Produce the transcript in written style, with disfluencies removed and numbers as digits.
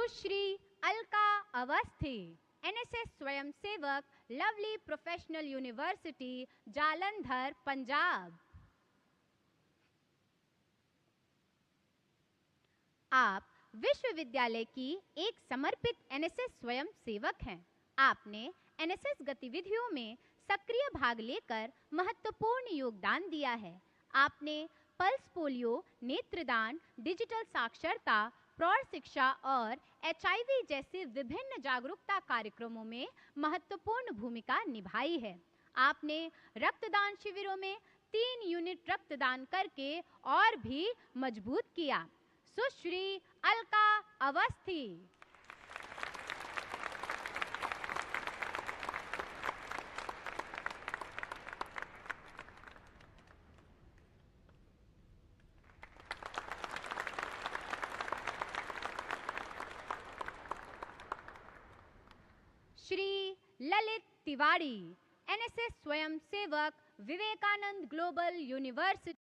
सुश्री Alka Awasthi, NSS स्वयंसेवक, lovely professional university, Jalandhar, Punjab. आप विश्वविद्यालय की एक समर्पित एनएसएस स्वयंसेवक हैं। आपने एनएसएस गतिविधियों में सक्रिय भाग लेकर महत्वपूर्ण योगदान दिया है। आपने पल्स पोलियो, नेत्रदान, डिजिटल साक्षरता, प्रौढ़ शिक्षा और एचआईवी जैसे विभिन्न जागरूकता कार्यक्रमों में महत्वपूर्ण भूमिका निभाई है। आपने रक्तदान शिविरों में 3 यूनिट रक्तदान करके और भी मजबूत किया। सुश्री अलका अवस्थी। श्री ललित तिवारी, एनएसएस स्वयंसेवक, विवेकानंद ग्लोबल यूनिवर्सिटी।